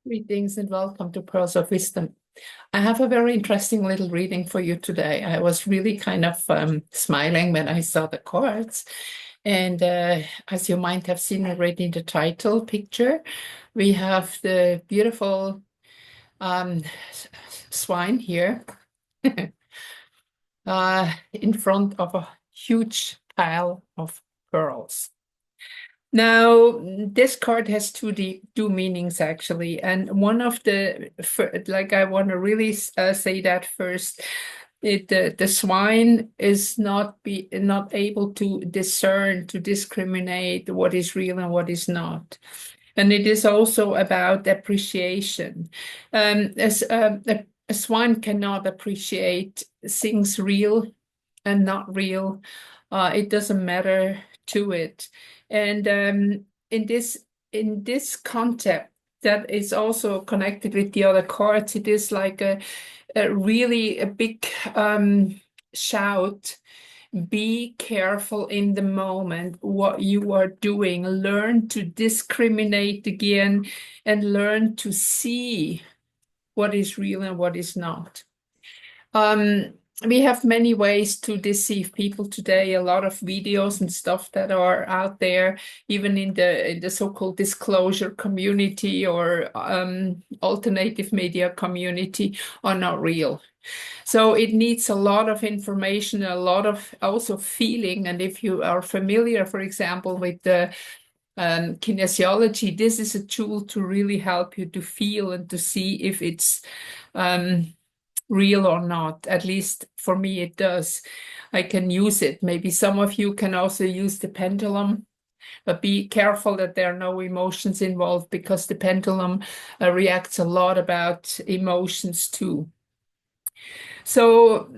Greetings and welcome to Pearls of Wisdom. I have a very interesting little reading for you today. I was really kind of smiling when I saw the cards. And as you might have seen already in the title picture, we have the beautiful swine here in front of a huge pile of pearls. Now, this card has two meanings actually, and one of like I want to really say that first. The swine is not able to discern, to discriminate what is real and what is not. And it is also about appreciation. As a swine cannot appreciate things real and not real. It doesn't matter to it. And in this concept that is also connected with the other cards, it is like a really a big shout. Be careful in the moment what you are doing. Learn to discriminate again and learn to see what is real and what is not. We have many ways to deceive people today, a lot of videos and stuff that are out there, even in the so-called disclosure community or alternative media community, are not real. So it needs a lot of information, a lot of also feeling. And if you are familiar, for example, with the kinesiology, this is a tool to really help you to feel and to see if it's real or not. At least for me, it does. I can use it. Maybe some of you can also use the pendulum, but be careful that there are no emotions involved because the pendulum reacts a lot about emotions too. So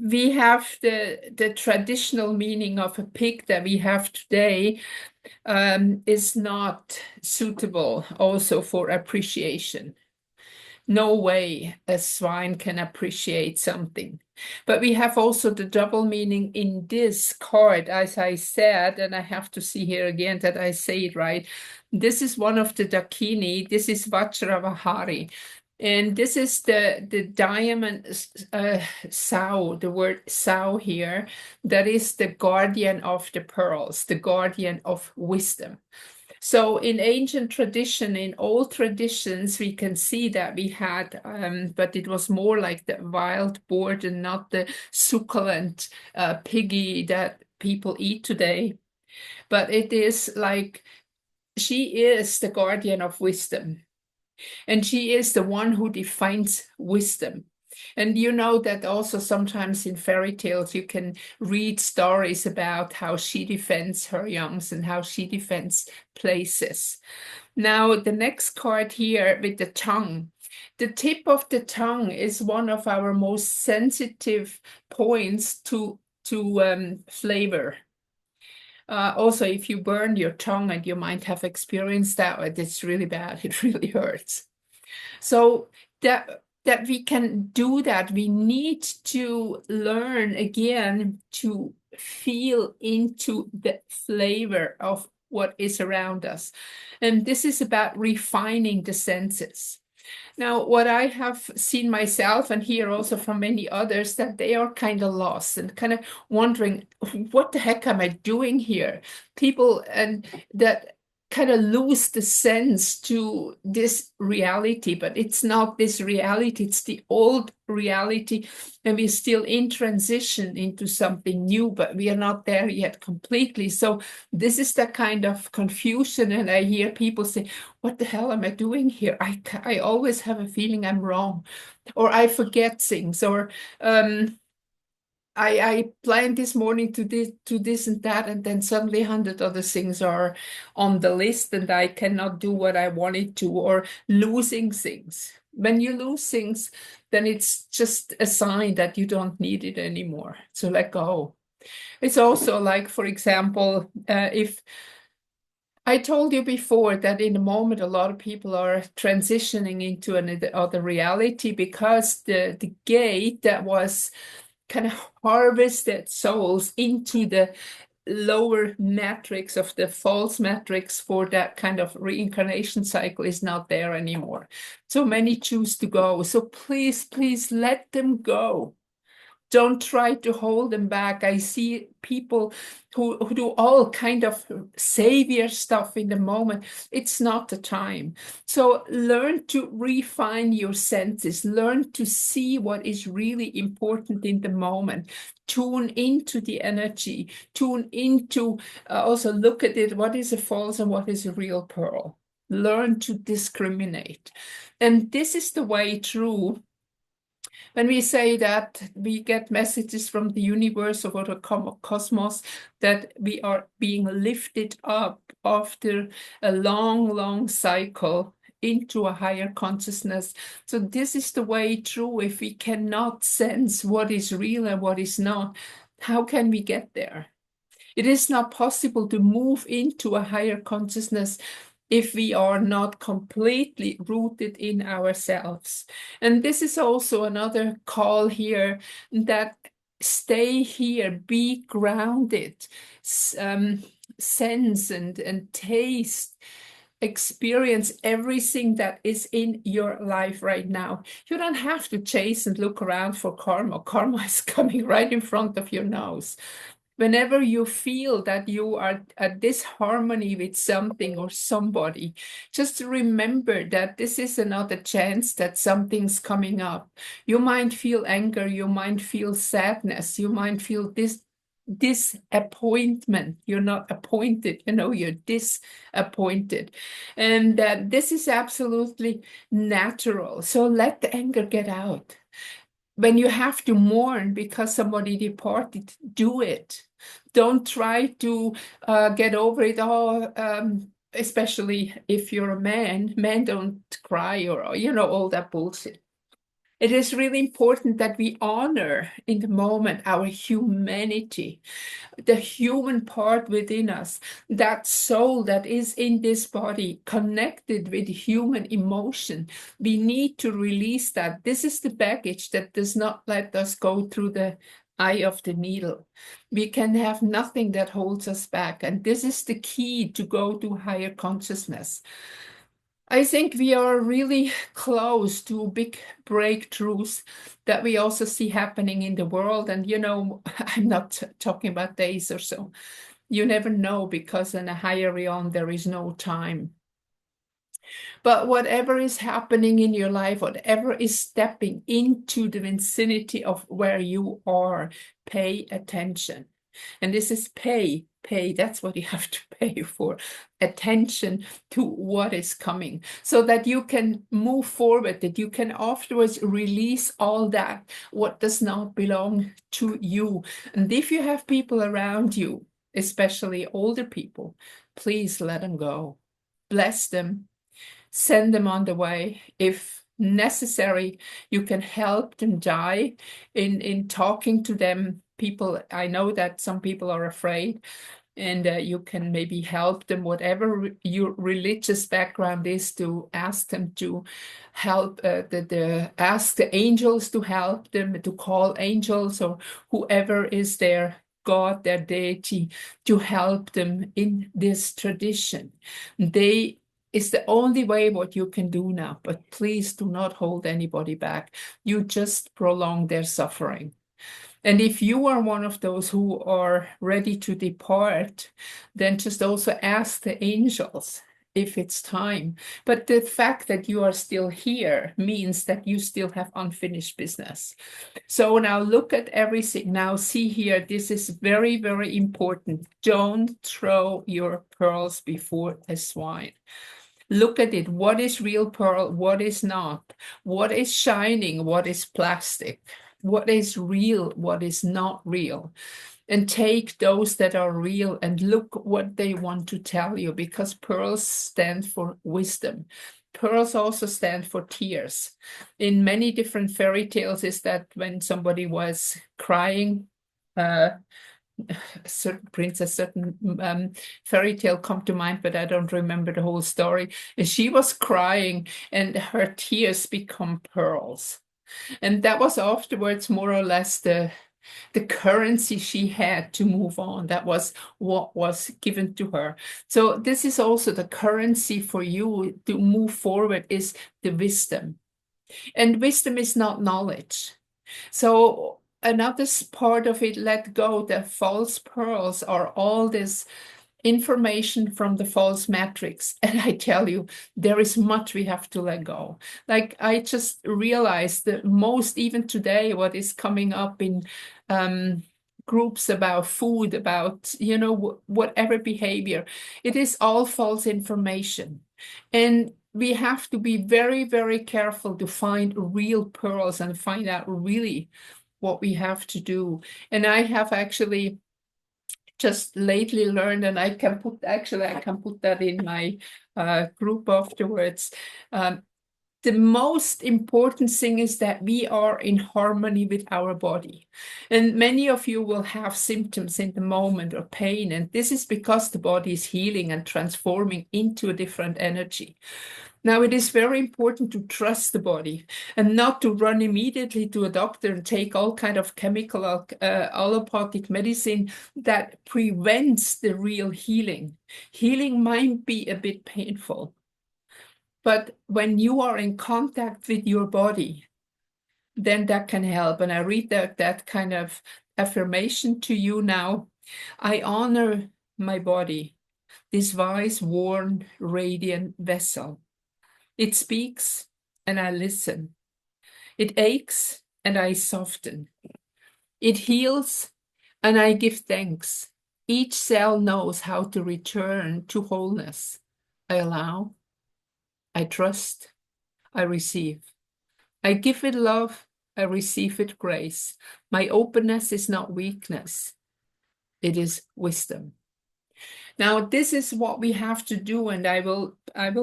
we have the traditional meaning of a pig that we have today is not suitable also for appreciation. No way a swine can appreciate something. But we have also the double meaning in this card, as I said, and I have to see here again that I say it right. This is one of the Dakini. This is Vajravahari. And this is the diamond sow, the word sow here, that is the guardian of the pearls, the guardian of wisdom. So in ancient tradition, in old traditions, we can see that we had, but it was more like the wild boar and not the succulent piggy that people eat today. But it is like she is the guardian of wisdom. And she is the one who defines wisdom. And you know that also sometimes in fairy tales you can read stories about how she defends her youngs and how she defends places. Now, the next card here with the tongue. The tip of the tongue is one of our most sensitive points to flavor. Also, if you burn your tongue, and you might have experienced that, it's really bad. It really hurts. So that we can do that, we need to learn again to feel into the flavor of what is around us. And this is about refining the senses. Now, what I have seen myself and hear also from many others, that they are kind of lost and kind of wondering, what the heck am I doing here? People and that kind of lose the sense to this reality, but it's not this reality, it's the old reality, and we're still in transition into something new, but we are not there yet completely. So this is the kind of confusion, and I hear people say, what the hell am I doing here? I always have a feeling I'm wrong, or I forget things, or I planned this morning to this and that, and then suddenly 100 other things are on the list, and I cannot do what I wanted to, or losing things. When you lose things, then it's just a sign that you don't need it anymore. So let go. It's also like, for example, if I told you before that in the moment a lot of people are transitioning into another reality because the gate that was kind of harvested souls into the lower matrix of the false matrix for that kind of reincarnation cycle is not there anymore. So many choose to go. So please, please let them go. Don't try to hold them back. I see people who do all kind of savior stuff in the moment. It's not the time. So learn to refine your senses. Learn to see what is really important in the moment. Tune into the energy. Tune into, also look at it. What is a false and what is a real pearl? Learn to discriminate. And this is the way through. When we say that we get messages from the universe or the cosmos that we are being lifted up after a long, long cycle into a higher consciousness. So this is the way through. If we cannot sense what is real and what is not, how can we get there? It is not possible to move into a higher consciousness if we are not completely rooted in ourselves. And this is also another call here, that stay here, be grounded, sense and taste, experience everything that is in your life right now. You don't have to chase and look around for karma. Karma is coming right in front of your nose. Whenever you feel that you are at disharmony with something or somebody, just remember that this is another chance that something's coming up. You might feel anger, you might feel sadness, you might feel disappointment. You're not appointed, you're disappointed. And this is absolutely natural. So let the anger get out. When you have to mourn because somebody departed, do it. Don't try to get over it all, especially if you're a man. Men don't cry or, all that bullshit. It is really important that we honor in the moment our humanity, the human part within us, that soul that is in this body, connected with human emotion. We need to release that. This is the baggage that does not let us go through the eye of the needle. We can have nothing that holds us back. And this is the key to go to higher consciousness. I think we are really close to big breakthroughs that we also see happening in the world. And, I'm not talking about days or so. You never know, because in a higher realm, there is no time. But whatever is happening in your life, whatever is stepping into the vicinity of where you are, pay attention. And this is pay, that's what you have to pay for, attention to what is coming, so that you can move forward, that you can afterwards release all that, what does not belong to you. And if you have people around you, especially older people, please let them go. Bless them, send them on the way. If necessary, you can help them die in talking to them. People, I know that some people are afraid, and you can maybe help them, whatever your religious background is, to ask them to help, ask the angels to help them, to call angels or whoever is their God, their deity, to help them in this tradition. It's the only way what you can do now, but please do not hold anybody back. You just prolong their suffering. And if you are one of those who are ready to depart, then just also ask the angels if it's time. But the fact that you are still here means that you still have unfinished business. So now look at everything. Now see here, this is very, very important. Don't throw your pearls before the swine. Look at it. What is real pearl? What is not? What is shining? What is plastic? What is real? What is not real? And take those that are real and look what they want to tell you, because pearls stand for wisdom. Pearls also stand for tears. In many different fairy tales is that when somebody was crying, a certain princess, certain fairy tale come to mind, but I don't remember the whole story. And she was crying and her tears become pearls. And that was afterwards more or less the the currency she had to move on. That was what was given to her. So this is also the currency for you to move forward, is the wisdom. And wisdom is not knowledge. So another part of it, let go. The false pearls are all this information from the false matrix. And I tell you, there is much we have to let go. Like I just realized that most, even today, what is coming up in groups about food, about, whatever behavior, it is all false information. And we have to be very, very careful to find real pearls and find out really what we have to do. And I have actually just lately learned, and I can put that in my group afterwards. The most important thing is that we are in harmony with our body. And many of you will have symptoms in the moment or pain, and this is because the body is healing and transforming into a different energy. Now, it is very important to trust the body and not to run immediately to a doctor and take all kind of chemical allopathic medicine that prevents the real healing. Healing might be a bit painful, but when you are in contact with your body, then that can help. And I read that kind of affirmation to you now. I honor my body, this wise, worn, radiant vessel. It speaks and I listen. It aches and I soften. It heals and I give thanks. Each cell knows how to return to wholeness. I allow, I trust, I receive. I give it love, I receive it grace. My openness is not weakness, it is wisdom. Now, this is what we have to do, and I will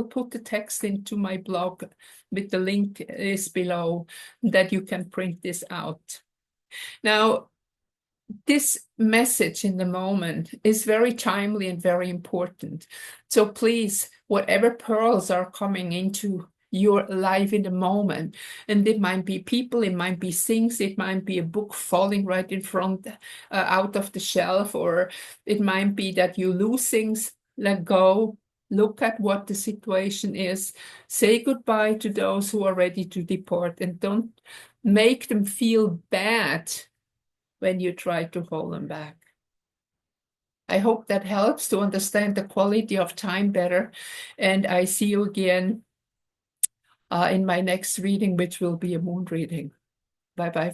put the text into my blog with the link is below that you can print this out. Now, this message in the moment is very timely and very important. So please, whatever pearls are coming into your life in the moment, and it might be people, it might be things, it might be a book falling right in front out of the shelf, or it might be that you lose things. Let go, look at what the situation is, say goodbye to those who are ready to depart, and don't make them feel bad when you try to hold them back. I hope that helps to understand the quality of time better, and I see you again in my next reading, which will be a moon reading. Bye-bye.